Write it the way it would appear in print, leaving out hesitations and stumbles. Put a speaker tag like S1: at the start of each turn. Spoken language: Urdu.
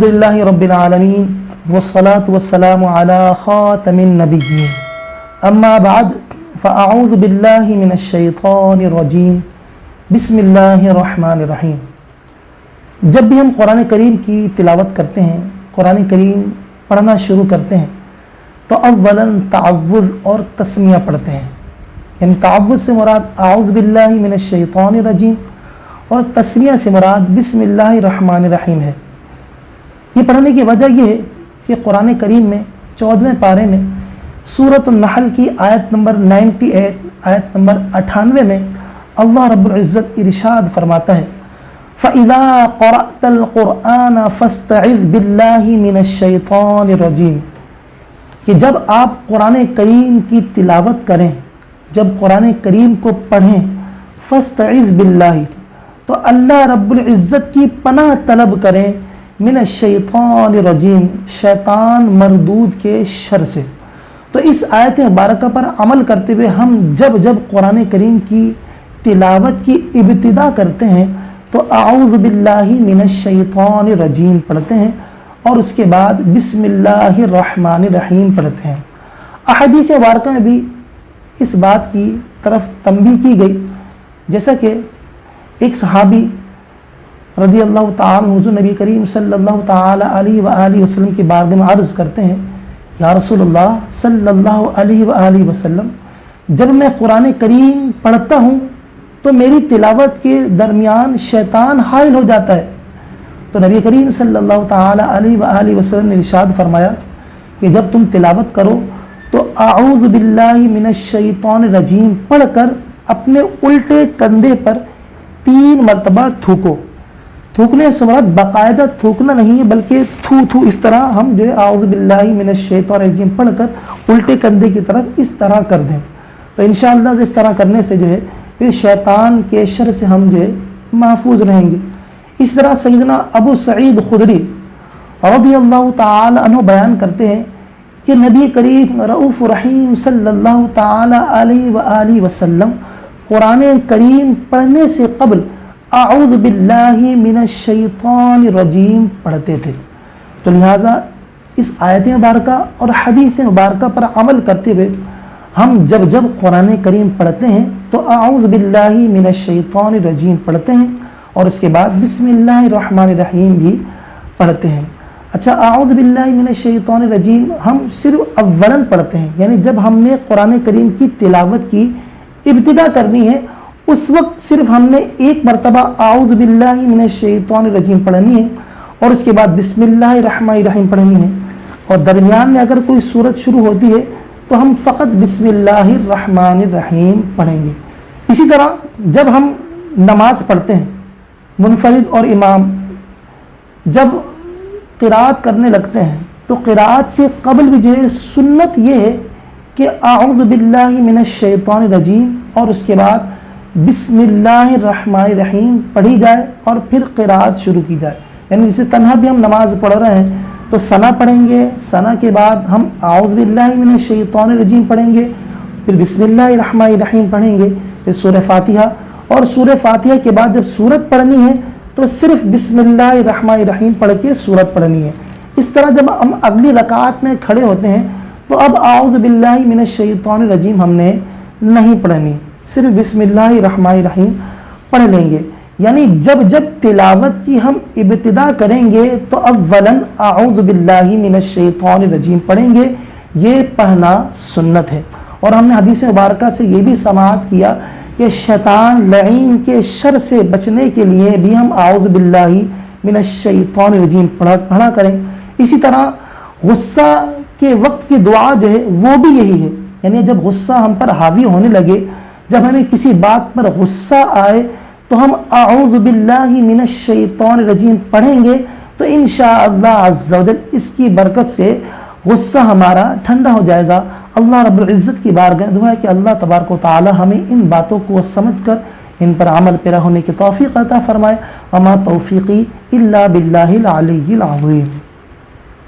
S1: للہ رب العالمین والصلاة والسلام علی خاتم النبیین اما بعد فاعوذ باللہ من الشیطان الرجیم بسم اللہ الرحمن الرحیم۔ جب بھی ہم قرآن کریم کی تلاوت کرتے ہیں، قرآن کریم پڑھنا شروع کرتے ہیں تو اولاً تعوذ اور تسمیہ پڑھتے ہیں، یعنی تعوذ سے مراد اعوذ باللہ من الشیطان الرجیم اور تسمیہ سے مراد بسم اللہ الرحمن الرحیم ہے۔ یہ پڑھنے کی وجہ یہ ہے کہ قرآن کریم میں 14ویں پارے میں سورۃ النحل کی آیت نمبر 98 آیت نمبر 98 میں اللہ رب العزت ارشاد فرماتا ہے فَإِذَا قَرَأْتَ الْقُرْآنَ فَاسْتَعِذْ بِاللَّهِ مِنَ الشَّيْطَانِ الرَّجِيمِ، کہ جب آپ قرآن کریم کی تلاوت کریں، جب قرآن کریم کو پڑھیں فَاسْتَعِذْ بِاللَّهِ تو اللہ رب العزت کی پناہ طلب کریں من الشیطان الرجیم، شیطان مردود کے شر سے۔ تو اس آیت مبارکہ پر عمل کرتے ہوئے ہم جب قرآن کریم کی تلاوت کی ابتدا کرتے ہیں تو اعوذ باللہ من الشیطان الرجیم پڑھتے ہیں اور اس کے بعد بسم اللہ الرحمن الرحیم پڑھتے ہیں۔ احادیث مبارکہ میں بھی اس بات کی طرف تنبیہ کی گئی، جیسا کہ ایک صحابی رضی اللہ تعالیٰ حضور نبی کریم صلی اللہ تعالیٰ علیہ وآلہ وسلم کی بارگاہ میں عرض کرتے ہیں یا رسول اللہ صلی اللہ علیہ وآلہ وسلم، جب میں قرآن کریم پڑھتا ہوں تو میری تلاوت کے درمیان شیطان حائل ہو جاتا ہے۔ تو نبی کریم صلی اللہ تعالیٰ علیہ وآلہ وسلم نے ارشاد فرمایا کہ جب تم تلاوت کرو تو اعوذ باللہ من الشیطان الرجیم پڑھ کر اپنے الٹے کندھے پر 3 مرتبہ تھوکو۔ تھوکنے سے مراد باقاعدہ تھوکنا نہیں ہے، بلکہ تھو اس طرح ہم جو ہے اعوذ باللہ من الشیطان الرجیم پڑھ کر الٹے کندھے کی طرف اس طرح کر دیں۔ تو انشاءاللہ اس طرح کرنے سے جو ہے پھر شیطان کے شر سے ہم جو ہے محفوظ رہیں گے۔ اس طرح سیدنا ابو سعید خدری رضی اللہ تعالی عنہ بیان کرتے ہیں کہ نبی کریم رؤوف رحیم صلی اللہ تعالی علیہ وآلہ وسلم قرآن کریم پڑھنے سے قبل اعوذ باللہ من الشیطان الرجیم پڑھتے تھے۔ تو لہٰذا اس آیت مبارکہ اور حدیث مبارکہ پر عمل کرتے ہوئے ہم جب قرآن کریم پڑھتے ہیں تو اعوذ باللہ من الشیطان الرجیم پڑھتے ہیں اور اس کے بعد بسم اللہ الرحمن الرحیم بھی پڑھتے ہیں۔ اچھا، اعوذ باللہ من الشیطان الرجیم ہم صرف اولاً پڑھتے ہیں، یعنی جب ہم نے قرآن کریم کی تلاوت کی ابتدا کرنی ہے اس وقت صرف ہم نے 1 مرتبہ اعوذ باللہ من الشیطان الرجیم پڑھنی ہے اور اس کے بعد بسم اللہ الرحمن الرحیم پڑھنی ہے، اور درمیان میں اگر کوئی سورت شروع ہوتی ہے تو ہم فقط بسم اللہ الرحمن الرحیم پڑھیں گے۔ اسی طرح جب ہم نماز پڑھتے ہیں منفرد اور امام جب قرات کرنے لگتے ہیں تو قرات سے قبل بھی جو ہے سنت یہ ہے کہ اعوذ باللہ من الشیطان الرجیم اور اس کے بعد بسم اللہ الرحمن الرحیم پڑھی جائے اور پھر قرات شروع کی جائے۔ یعنی جسے تنہا بھی ہم نماز پڑھ رہے ہیں تو ثنا پڑھیں گے، ثنا کے بعد ہم اعوذ باللہ من الشیطان الرجیم پڑھیں گے، پھر بسم اللہ الرحمن الرحیم پڑھیں گے، پھر سورہ فاتحہ، اور سورہ فاتحہ کے بعد جب سورت پڑھنی ہے تو صرف بسم اللہ الرحمن الرحیم پڑھ کے سورت پڑھنی ہے۔ اس طرح جب ہم اگلی رکعت میں کھڑے ہوتے ہیں تو اب اعوذ باللہ من الشیطان الرجیم ہم نے نہیں پڑھنی، صرف بسم اللہ الرحمن الرحیم پڑھ لیں گے۔ یعنی جب تلاوت کی ہم ابتدا کریں گے تو اولاً اعوذ باللہ من الشیطان الرجیم پڑھیں گے، یہ پڑھنا سنت ہے۔ اور ہم نے حدیث مبارکہ سے یہ بھی سماعت کیا کہ شیطان لعین کے شر سے بچنے کے لیے بھی ہم اعوذ باللہ من الشیطان الرجیم پڑھا کریں۔ اسی طرح غصہ کے وقت کی دعا جو ہے وہ بھی یہی ہے، یعنی جب غصہ ہم پر حاوی ہونے لگے، جب ہمیں کسی بات پر غصہ آئے تو ہم اعوذ باللہ من الشیطان الرجیم پڑھیں گے تو انشاءاللہ عز و جل اس کی برکت سے غصہ ہمارا ٹھنڈا ہو جائے گا۔ اللہ رب العزت کی بارگاہ دعا ہے کہ اللہ تبارک و تعالی ہمیں ان باتوں کو سمجھ کر ان پر عمل پیرا ہونے کی توفیق عطا فرمائے۔ وما توفیقی الا باللہ العلی العظیم۔